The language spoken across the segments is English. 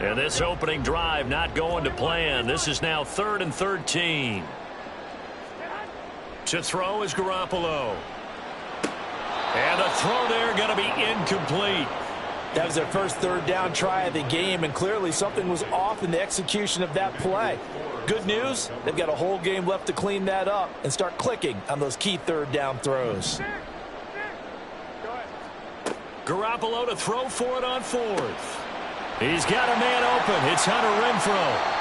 And this opening drive not going to plan. This is now 3rd and 13. To throw is Garoppolo. And the throw there going to be incomplete. That was their first third down try of the game, and clearly something was off in the execution of that play. Good news, they've got a whole game left to clean that up and start clicking on those key third down throws. Garoppolo to throw for it on 4th. He's got a man open. It's Hunter Renfrow.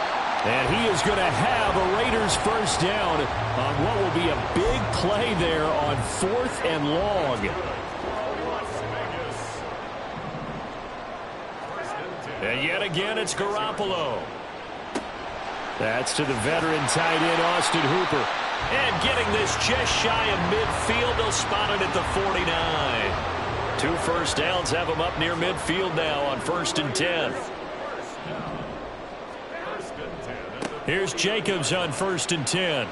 And he is going to have a Raiders first down on what will be a big play there on 4th and long. And yet again, it's Garoppolo. That's to the veteran tight end, Austin Hooper. And getting this just shy of midfield. They'll spot it at the 49. 2 first downs have him up near midfield now on 1st and 10. Here's Jacobs on 1st and 10.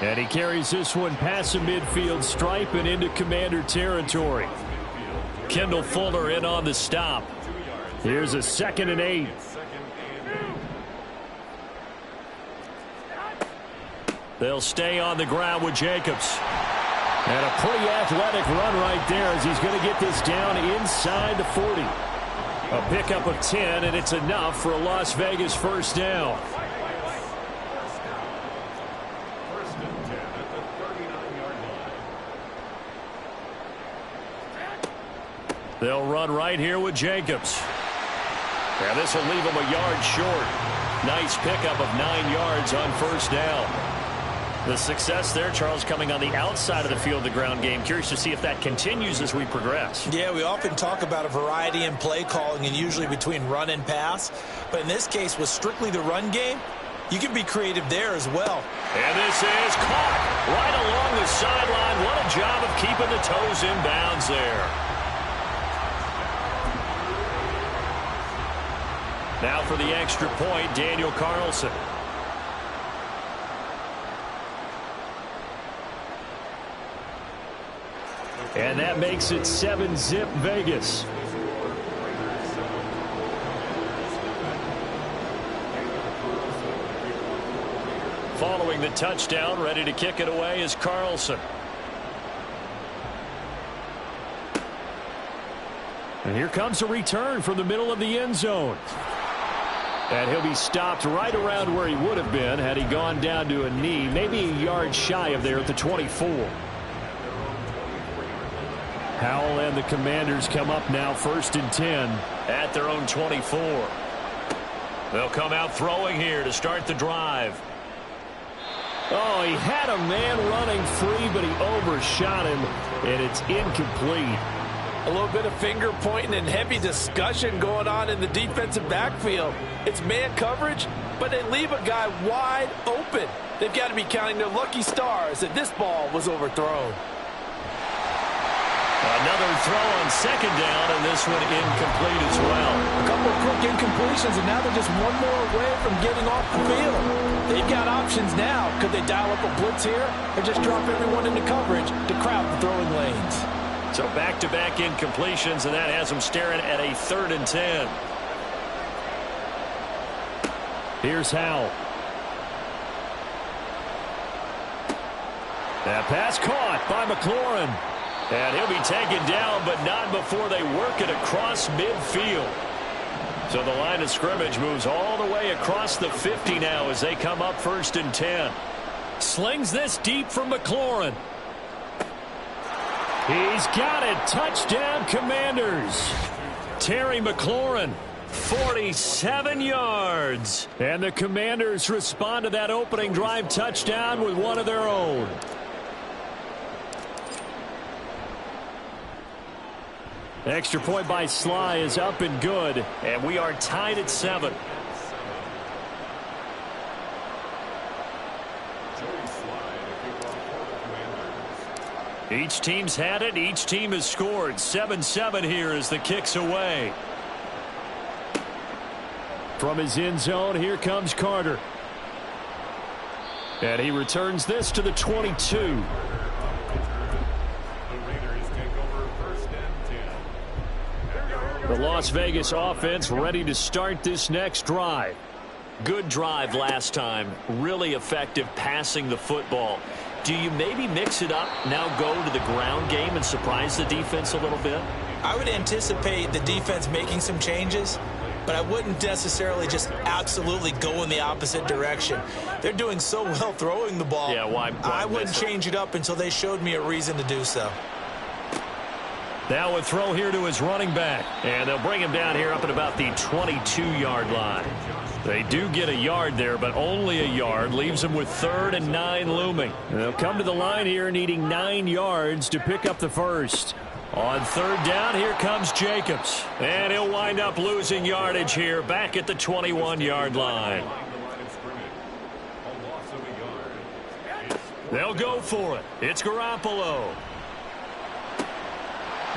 And he carries this one past the midfield stripe and into Commander territory. Kendall Fuller in on the stop. Here's a 2nd and 8. They'll stay on the ground with Jacobs. And a pretty athletic run right there as he's going to get this down inside the 40. A pickup of 10, and it's enough for a Las Vegas first down. They'll run right here with Jacobs. And this will leave him a yard short. Nice pickup of 9 yards on first down. The success there, Charles, coming on the outside of the field, the ground game. Curious to see if that continues as we progress. Yeah, we often talk about a variety in play calling and usually between run and pass. But in this case, with strictly the run game, you can be creative there as well. And this is caught right along the sideline. What a job of keeping the toes in bounds there. Now for the extra point, Daniel Carlson. And that makes it 7-zip Vegas. Following the touchdown, ready to kick it away is Carlson. And here comes a return from the middle of the end zone. And he'll be stopped right around where he would have been had he gone down to a knee, maybe a yard shy of there at the 24. Howell and the Commanders come up now 1st and 10 at their own 24. They'll come out throwing here to start the drive. Oh, he had a man running free, but he overshot him, and it's incomplete. A little bit of finger pointing and heavy discussion going on in the defensive backfield. It's man coverage, but they leave a guy wide open. They've got to be counting their lucky stars that this ball was overthrown. Another throw on 2nd down, and this one incomplete as well. A couple of quick incompletions, and now they're just one more away from getting off the field. They've got options now. Could they dial up a blitz here or just drop everyone into coverage to crowd the throwing lanes? So back-to-back incompletions, and that has them staring at a 3rd and 10. Here's Howell. That pass caught by McLaurin. And he'll be taken down, but not before they work it across midfield. So the line of scrimmage moves all the way across the 50 now as they come up 1st and 10. Slings this deep from McLaurin. He's got it. Touchdown, Commanders. Terry McLaurin, 47 yards. And the Commanders respond to that opening drive touchdown with one of their own. Extra point by Sly is up and good, and we are tied at 7. Each team's had it. Each team has scored. 7-7 here as the kick's away. From his end zone, here comes Carter. And he returns this to the 22. The Las Vegas offense ready to start this next drive. Good drive last time. Really effective passing the football. Do you maybe mix it up, now go to the ground game and surprise the defense a little bit? I would anticipate the defense making some changes, but I wouldn't necessarily just absolutely go in the opposite direction. They're doing so well throwing the ball. Yeah, why I wouldn't change it up until they showed me a reason to do so. Now a throw here to his running back. And they'll bring him down here up at about the 22-yard line. They do get a yard there, but only a yard. Leaves them with 3rd and 9 looming. And they'll come to the line here needing 9 yards to pick up the first. On 3rd down, here comes Jacobs. And he'll wind up losing yardage here back at the 21-yard line. They'll go for it. It's Garoppolo.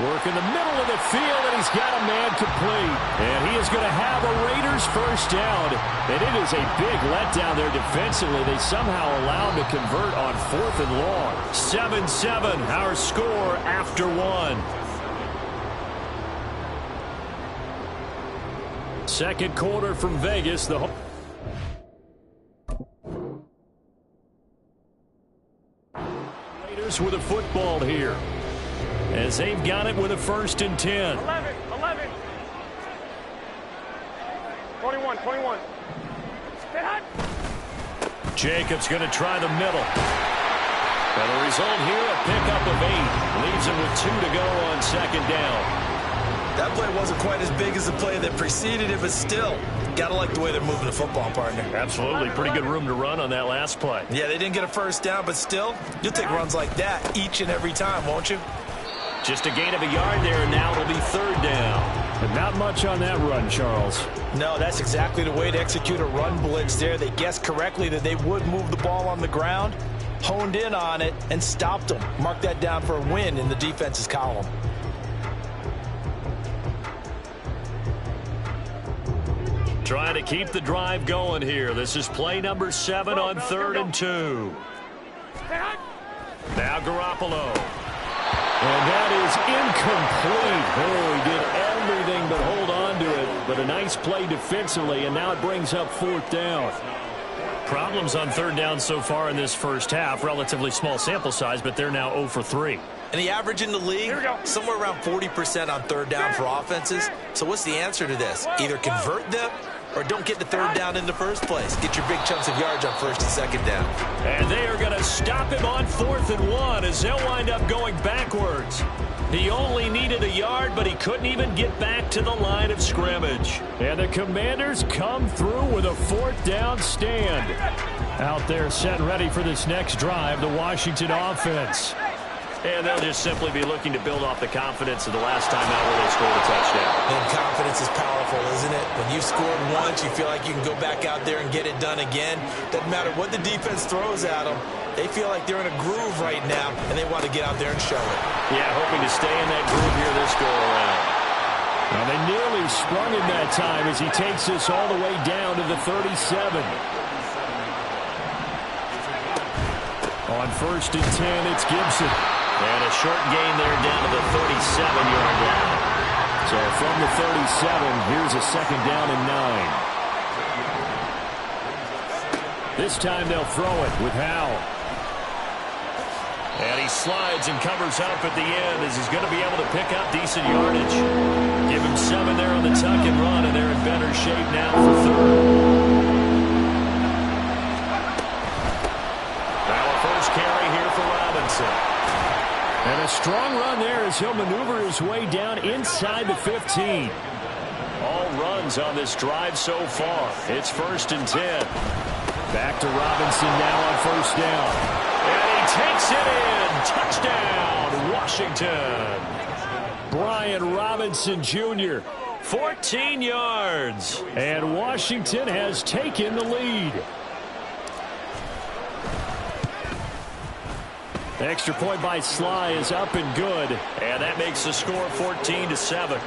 Work in the middle of the field, and he's got a man complete. And he is going to have a Raiders first down. And it is a big letdown there defensively. They somehow allowed to convert on 4th and long. 7-7, our score after 1. Second quarter from Vegas. The Raiders with a football here, as they've got it with a 1st and 10. 11, 21. Jacobs going to try the middle. And the result here, a pickup of 8. Leaves him with 2 to go on 2nd down. That play wasn't quite as big as the play that preceded it, but still, got to like the way they're moving the football, partner. Absolutely. Pretty good room to run on that last play. Yeah, they didn't get a first down, but still, you'll take runs like that each and every time, won't you? Just a gain of a yard there, and now it'll be 3rd down. But not much on that run, Charles. No, that's exactly the way to execute a run blitz there. They guessed correctly that they would move the ball on the ground, honed in on it, and stopped them. Mark that down for a win in the defense's column. Trying to keep the drive going here. This is play number 7 on 3rd and 2. Now Garoppolo. And that is incomplete. Oh, he did everything but hold on to it. But a nice play defensively, and now it brings up 4th down. Problems on 3rd down so far in this first half. Relatively small sample size, but they're now 0 for 3. And the average in the league, somewhere around 40% on 3rd down for offenses. So what's the answer to this? Either convert them or don't get the 3rd down in the first place. Get your big chunks of yards on 1st and 2nd down. And they are going to stop him on 4th and 1 as they'll wind up going backwards. He only needed a yard, but he couldn't even get back to the line of scrimmage. And the Commanders come through with a 4th down stand. Out there set ready for this next drive, the Washington offense. And they'll just simply be looking to build off the confidence of the last time out where they scored a touchdown. And confidence is powerful, isn't it? When you've scored once, you feel like you can go back out there and get it done again. Doesn't matter what the defense throws at them. They feel like they're in a groove right now, and they want to get out there and show it. Yeah, hoping to stay in that groove here this go-around. Now, they nearly sprung him that time as he takes this all the way down to the 37. On 1st and 10, it's Gibson. And a short gain there down to the 37-yard line. So from the 37, here's a 2nd down and 9. This time they'll throw it with Howell. And he slides and covers up at the end as he's going to be able to pick up decent yardage. Give him 7 there on the tuck and run, and they're in better shape now for 3rd. Now a first carry here for Robinson. And a strong run there as he'll maneuver his way down inside the 15. All runs on this drive so far. It's 1st and 10. Back to Robinson now on 1st down. And he takes it in. Touchdown, Washington. Brian Robinson Jr., 14 yards. And Washington has taken the lead. Extra point by Sly is up and good. And that makes the score 14-7.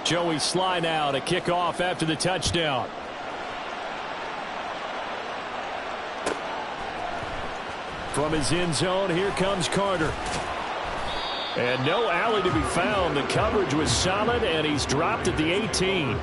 Joey Sly now to kick off after the touchdown. From his end zone, here comes Carter. And no alley to be found. The coverage was solid, and he's dropped at the 18.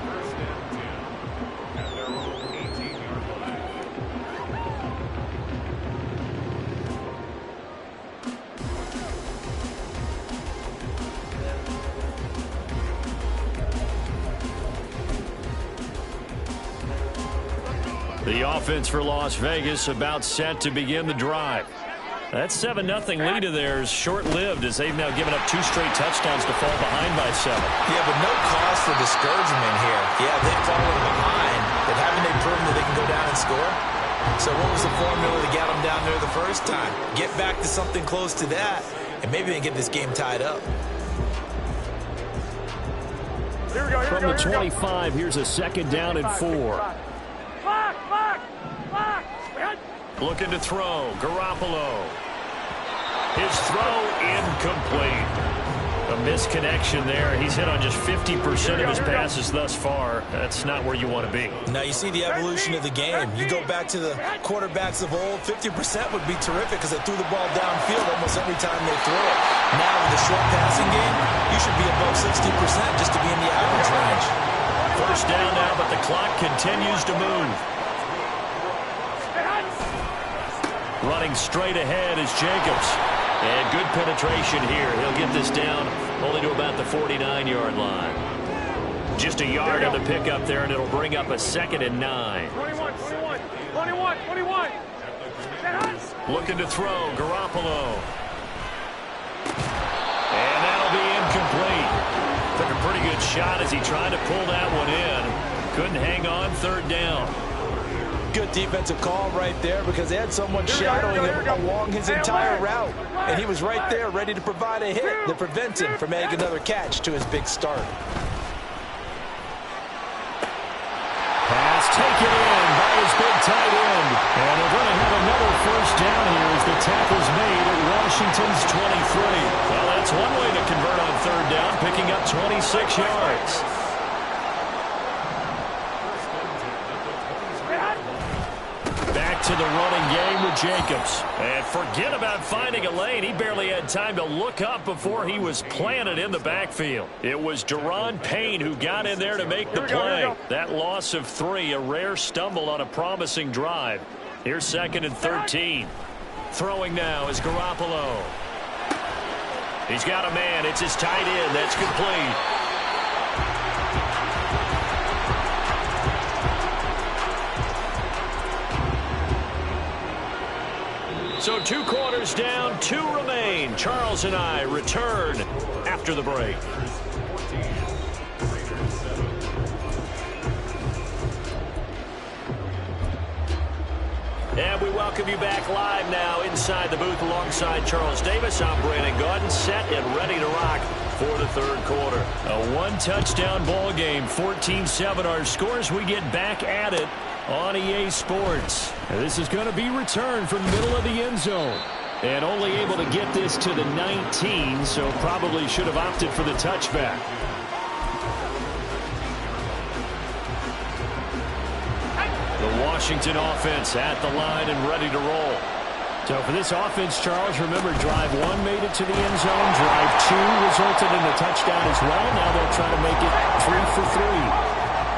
The offense for Las Vegas about set to begin the drive. That 7-0 lead of theirs short-lived as they've now given up 2 straight touchdowns to fall behind by 7. Yeah, but no cause for discouragement here. Yeah, they've fallen behind, but haven't they proven that they can go down and score? So what was the formula that got them down there the first time? Get back to something close to that, and maybe they can get this game tied up. From the 25, here's a 2nd down and 4. Looking to throw. Garoppolo. His throw incomplete. A misconnection there. He's hit on just 50% of his passes thus far. That's not where you want to be. Now you see the evolution of the game. You go back to the quarterbacks of old, 50% would be terrific because they threw the ball downfield almost every time they threw it. Now with the short passing game, you should be above 60% just to be in the average range. First down now, but the clock continues to move. Running straight ahead is Jacobs. And good penetration here. He'll get this down only to about the 49-yard line. Just a yard on the pickup there, and it'll bring up a 2nd and 9. 21. Looking to throw. Garoppolo. And that'll be incomplete. Took a pretty good shot as he tried to pull that one in. Couldn't hang on. 3rd down. Good defensive call right there because they had someone shadowing him along his entire route. And he was right there ready to provide a hit that prevents him from making another catch to his big start. Pass taken in by his big tight end. And they're going to have another first down here as the tackle's made at Washington's 23. Well, that's one way to convert on 3rd down, picking up 26 yards. To the running game with Jacobs. And forget about finding a lane. He barely had time to look up before he was planted in the backfield. It was Daron Payne who got in there to make the play. That loss of 3, a rare stumble on a promising drive. Here's 2nd and 13. Throwing now is Garoppolo. He's got a man. It's his tight end. That's complete. So 2 quarters down, 2 remain. Charles and I return after the break. And we welcome you back live now inside the booth alongside Charles Davis. I'm Brandon Gaudin, set and ready to rock for the 3rd quarter. A 1-touchdown ball game, 14-7 our scores. We get back at it on EA Sports. And this is going to be returned from the middle of the end zone. And only able to get this to the 19, so probably should have opted for the touchback. The Washington offense at the line and ready to roll. So for this offense, Charles, remember drive 1 made it to the end zone. Drive 2 resulted in a touchdown as well. Now they'll try to make it 3 for 3.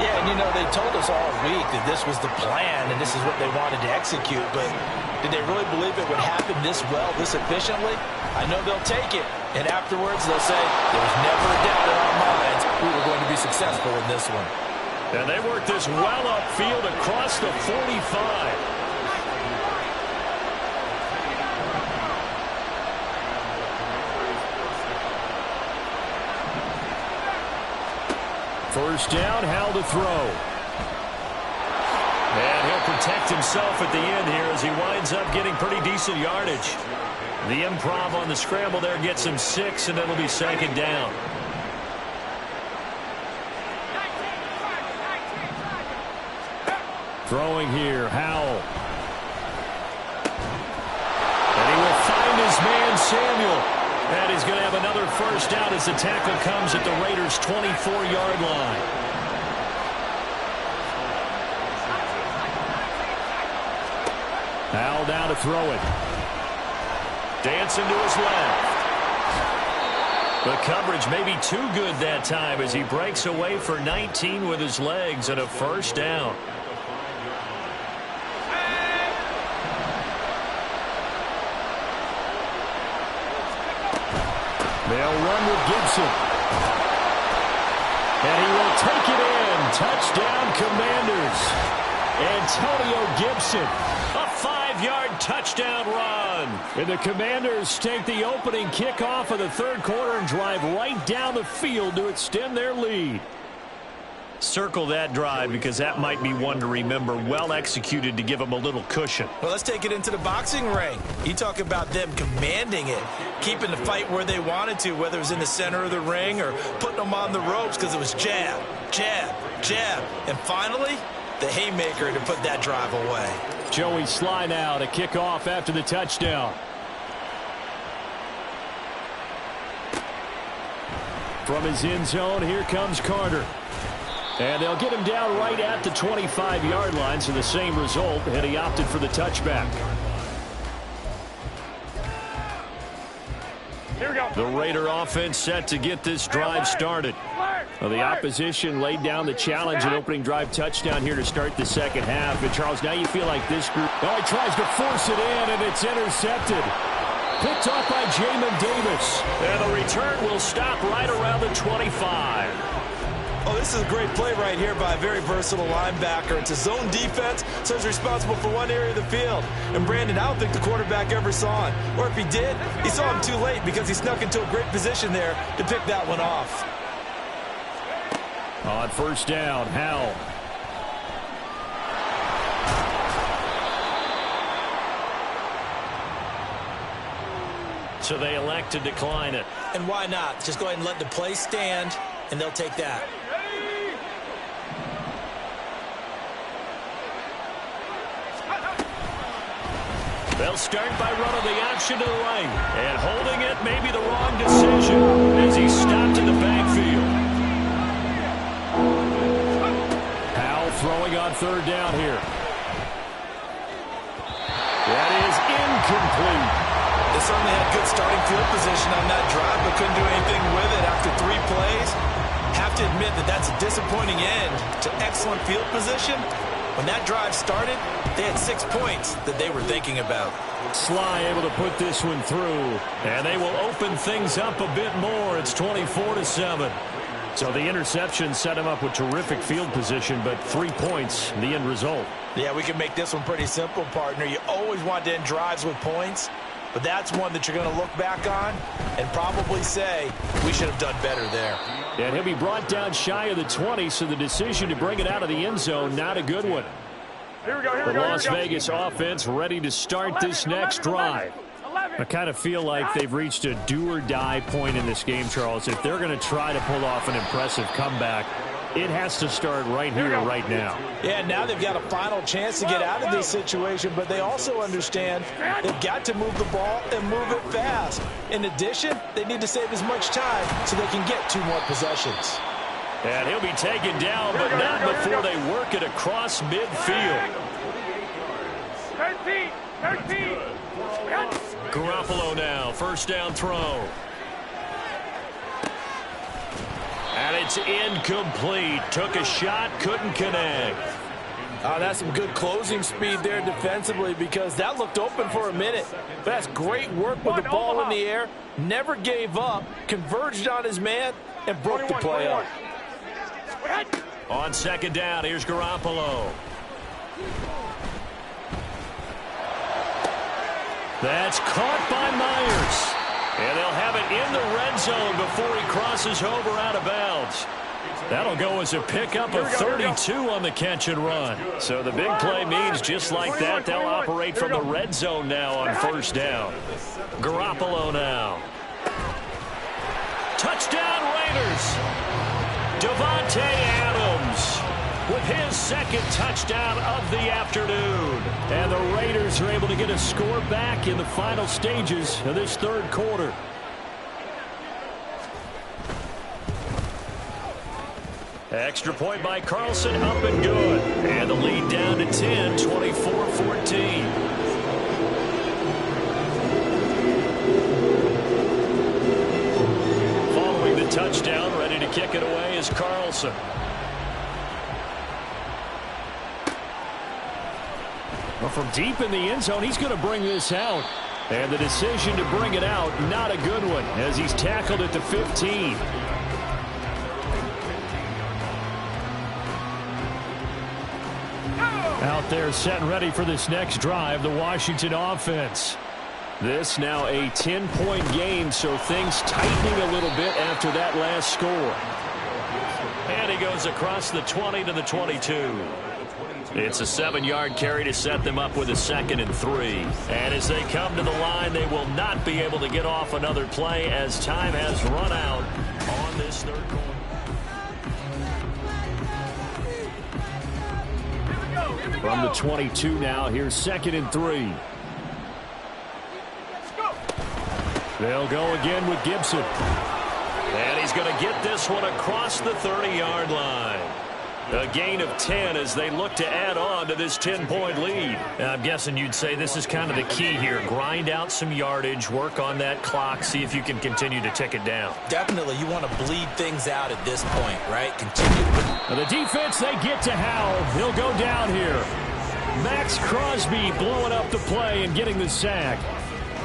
Yeah, and you know, they told us all week that this was the plan and this is what they wanted to execute, but did they really believe it would happen this well, this efficiently? I know they'll take it, and afterwards they'll say, there was never a doubt in our minds we were going to be successful in this one. And they worked this well upfield across the 45. First down, Howell to throw. And he'll protect himself at the end here as he winds up getting pretty decent yardage. The improv on the scramble there gets him 6, and it'll be 2nd down. Throwing here, Howell. And he will find his man, Samuel. And he's going to have another first down as the tackle comes at the Raiders' 24-yard line. Howell down to throw it. Dancing to his left. The coverage may be too good that time as he breaks away for 19 with his legs and a first down. They'll run with Gibson. And he will take it in. Touchdown, Commanders. Antonio Gibson. A 5-yard touchdown run. And the Commanders take the opening kickoff of the third quarter and drive right down the field to extend their lead. Circle that drive because that might be one to remember. Well executed to give them a little cushion. Well, let's take it into the boxing ring. You talk about them commanding it, keeping the fight where they wanted to, whether it was in the center of the ring or putting them on the ropes because it was jab, jab, jab. And finally, the haymaker to put that drive away. Joey Sly now to kick off after the touchdown. From his end zone, here comes Carter. And they'll get him down right at the 25-yard line, so the same result, and he opted for the touchback. Here we go. The Raider offense set to get this drive started. Well, the opposition laid down the challenge and opening drive touchdown here to start the second half. And, Charles, now you feel like this group... Oh, he tries to force it in, and it's intercepted. Picked off by Jamin Davis. And the return will stop right around the 25. Oh, this is a great play right here by a very versatile linebacker. It's a zone defense, so he's responsible for one area of the field. And Brandon, I don't think the quarterback ever saw him. Or if he did, he saw him too late because he snuck into a great position there to pick that one off. On first down, Howell. So they elect to decline it. And why not? Just go ahead and let the play stand, and they'll take that. They'll start by running the option to the right. And holding it may be the wrong decision as he stopped in the backfield. Howell throwing on third down here. That is incomplete. They certainly had good starting field position on that drive, but couldn't do anything with it after 3 plays. Have to admit that that's a disappointing end to excellent field position. When that drive started, they had 6 points that they were thinking about. Sly able to put this one through, and they will open things up a bit more. It's 24-7. So the interception set him up with terrific field position, but 3 points, the end result. Yeah, we can make this one pretty simple, partner. You always want to end drives with points, but that's one that you're going to look back on and probably say, we should have done better there. And he'll be brought down shy of the 20, so the decision to bring it out of the end zone, not a good one. Here we go. The Las Vegas offense ready to start this next drive. I kind of feel like they've reached a do-or-die point in this game, Charles. If they're going to try to pull off an impressive comeback, it has to start right here, right now. Yeah, now they've got a final chance to get out of this situation, but they also understand they've got to move the ball and move it fast. In addition, they need to save as much time so they can get 2 more possessions. And he'll be taken down, but not before they work it across midfield. 13. Garoppolo now, first down throw. And it's incomplete. Took a shot, couldn't connect. That's some good closing speed there defensively because that looked open for a minute. But that's great work with the ball in the air. Never gave up, converged on his man, and broke the play up. On second down, here's Garoppolo. That's caught by Myers. And they'll have it in the red zone before he crosses over out of bounds. That'll go as a pickup of 32 on the catch and run. So the big play means just like that, they'll operate from the red zone now on first down. Garoppolo now. Touchdown Raiders. Davante Adams with his second touchdown of the afternoon. And the Raiders are able to get a score back in the final stages of this third quarter. Extra point by Carlson, up and good. And the lead down to 10, 24-14. Following the touchdown, ready to kick it away is Carlson. Well, from deep in the end zone, he's going to bring this out. And the decision to bring it out, not a good one, as he's tackled at the 15. Out there set and ready for this next drive, the Washington offense. This now a 10-point game, so things tightening a little bit after that last score. And he goes across the 20 to the 22. It's a 7-yard carry to set them up with a 2nd and 3. And as they come to the line, they will not be able to get off another play as time has run out on this third quarter. From the 22 now, here's 2nd and 3. They'll go again with Gibson. And he's going to get this one across the 30-yard line. A gain of 10 as they look to add on to this 10-point lead. I'm guessing you'd say this is kind of the key here. Grind out some yardage, work on that clock, see if you can continue to tick it down. Definitely, you want to bleed things out at this point, right? Continue. The defense, they get to Howell. He'll go down here. Max Crosby blowing up the play and getting the sack.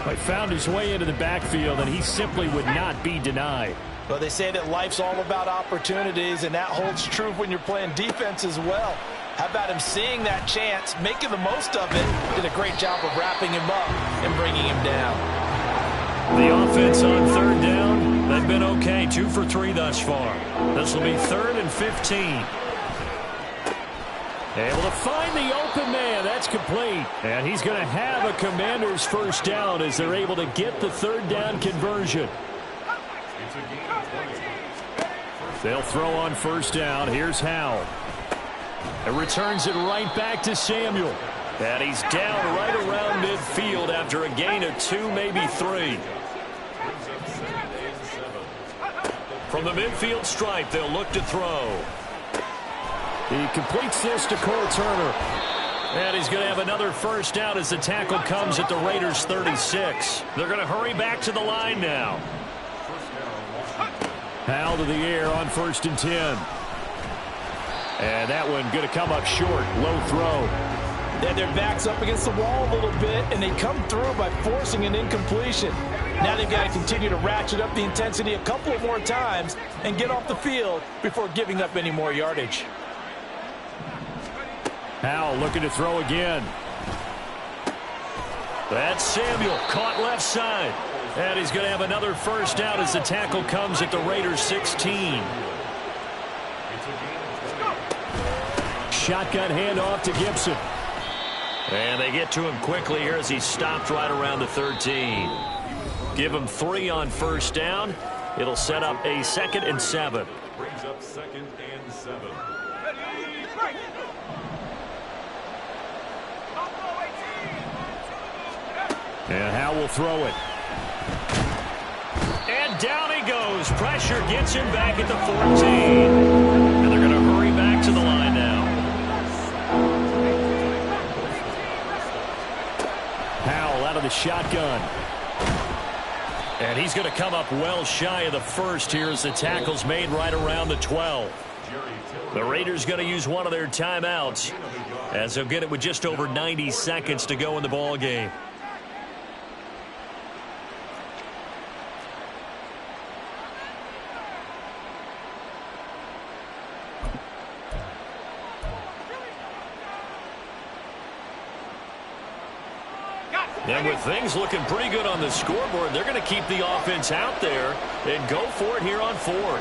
He found his way into the backfield, and he simply would not be denied. Well, they say that life's all about opportunities, and that holds true when you're playing defense as well. How about him seeing that chance, making the most of it, did a great job of wrapping him up and bringing him down. The offense on third down, they've been okay, 2 for 3 thus far. This will be 3rd and 15. Able to find the open man. That's complete. And he's going to have a Commander's first down as they're able to get the 3rd down conversion. They'll throw on 1st down. Here's Howell. It returns it right back to Samuel. And he's down right around midfield after a gain of 2, maybe 3. From the midfield stripe, they'll look to throw. He completes this to Cole Turner. And he's going to have another first down as the tackle comes at the Raiders' 36. They're going to hurry back to the line now. Howell to the air on 1st and 10. And that one going to come up short. Low throw. They had their backs up against the wall a little bit, and they come through by forcing an incompletion. Now they've got to continue to ratchet up the intensity a couple of more times and get off the field before giving up any more yardage. Howell looking to throw again. That's Samuel, caught left side. And he's going to have another first down as the tackle comes at the Raiders' 16. Shotgun handoff to Gibson. And they get to him quickly here as he stopped right around the 13. Give him 3 on 1st down. It'll set up a 2nd and 7. Brings up 2nd and 7. And Howell will throw it. And down he goes. Pressure gets him back at the 14. And they're going to hurry back to the line now. Howell out of the shotgun. And he's going to come up well shy of the 1st here as the tackle's made right around the 12. The Raiders going to use one of their timeouts as they'll get it with just over 90 seconds to go in the ball game. And with things looking pretty good on the scoreboard, they're going to keep the offense out there and go for it here on 4th.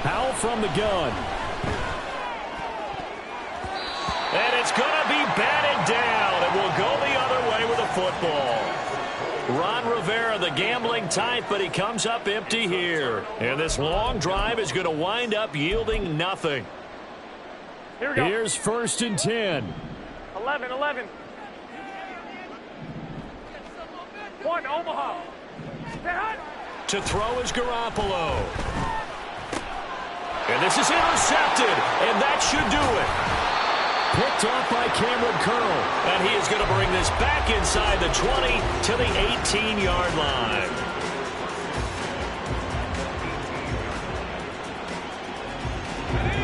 Howell from the gun. And it's going to be batted down, and will go the other way with a football. Ron Rivera, the the gambling type, but he comes up empty here. And this long drive is going to wind up yielding nothing. Here we go. Here's 1st and 10. 11. 1, Omaha. To throw is Garoppolo. And this is intercepted, and that should do it. Picked off by Cameron Curl. And he is going to bring this back inside the 20 to the 18-yard line.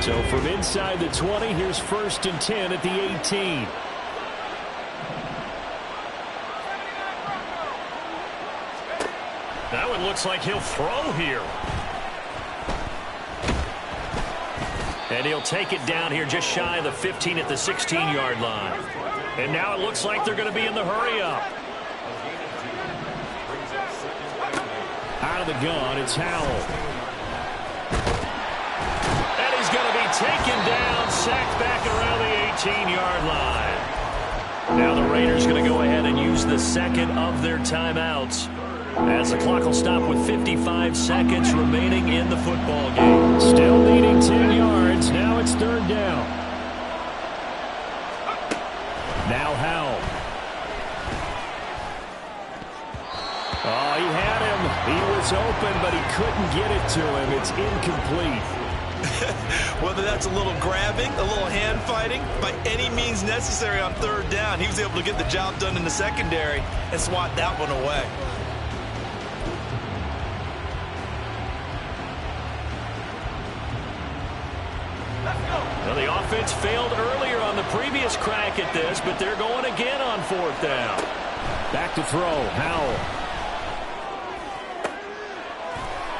So from inside the 20, here's 1st and 10 at the 18. That one looks like he'll throw here. And he'll take it down here just shy of the 15 at the 16-yard line. And now it looks like they're going to be in the hurry-up. Out of the gun, it's Howell. And he's going to be taken down, sacked back around the 18-yard line. Now the Raiders going to go ahead and use the second of their timeouts, as the clock will stop with 55 seconds remaining in the football game. Still leading 10 yards. Now it's 3rd down. Now Howell. Oh, he had him. He was open, but he couldn't get it to him. It's incomplete. Whether that's a little grabbing, a little hand fighting, by any means necessary on 3rd down, he was able to get the job done in the secondary and swat that one away. Well, the offense failed earlier on the previous crack at this, but they're going again on 4th down. Back to throw, Howell.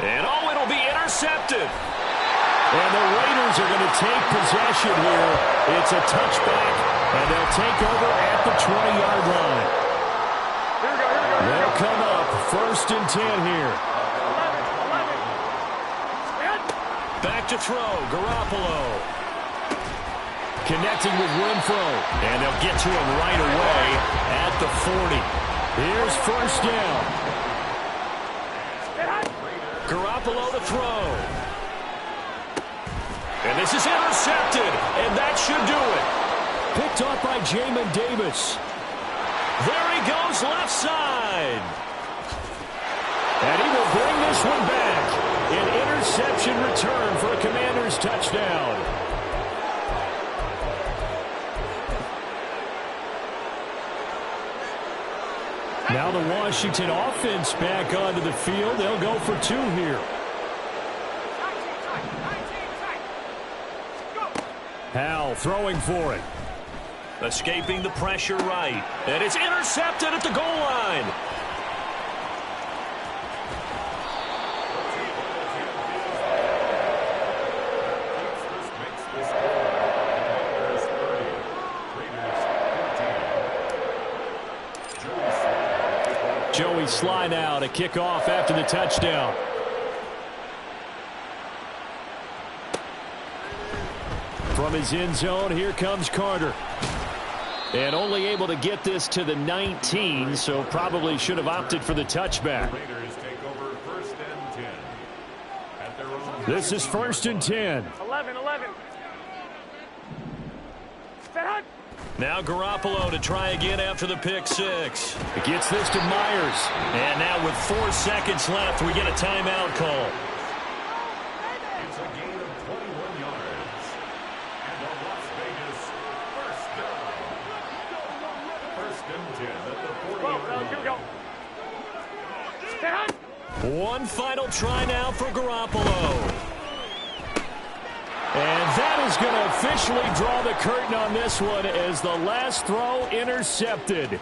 And oh, it'll be intercepted. And the Raiders are going to take possession here. It's a touchback, and they'll take over at the 20-yard line. They'll come up 1st and 10 here. 11. Back to throw, Garoppolo. Connecting with Renfro. And they'll get to him right away at the 40. Here's 1st down. Garoppolo to throw. And this is intercepted. And that should do it. Picked off by Jamin Davis. There he goes left side. And he will bring this one back. An interception return for a Commanders touchdown. Now the Washington offense back onto the field. They'll go for 2 here. Howell throwing for it. Escaping the pressure right. And it's intercepted at the goal line. Joey Sly now to kick off after the touchdown. From his end zone, here comes Carter. And only able to get this to the 19, so probably should have opted for the touchback. Raiders take over 1st and 10. At their own This is 1st and 10. 11. Now Garoppolo to try again after the pick 6. It gets this to Myers. And now with 4 seconds left, we get a timeout call. It's a gain of 21 yards. And the Las Vegas 1st down. 1st and 10 at the 40-yard line. One final try now for Garoppolo. And that is going to officially draw the curtain on this one as the last throw intercepted.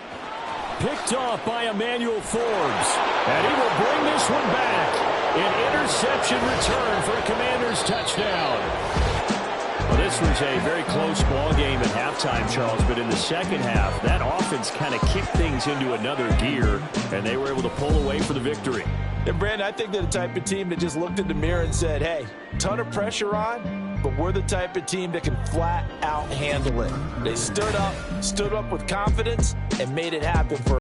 Picked off by Emmanuel Forbes. And he will bring this one back. An interception return for a Commanders touchdown. Well, this was a very close ball game at halftime, Charles, but in the second half, that offense kind of kicked things into another gear, and they were able to pull away for the victory. And, Brandon, I think they're the type of team that just looked in the mirror and said, hey, ton of pressure on, but we're the type of team that can flat out handle it. They stood up with confidence and made it happen for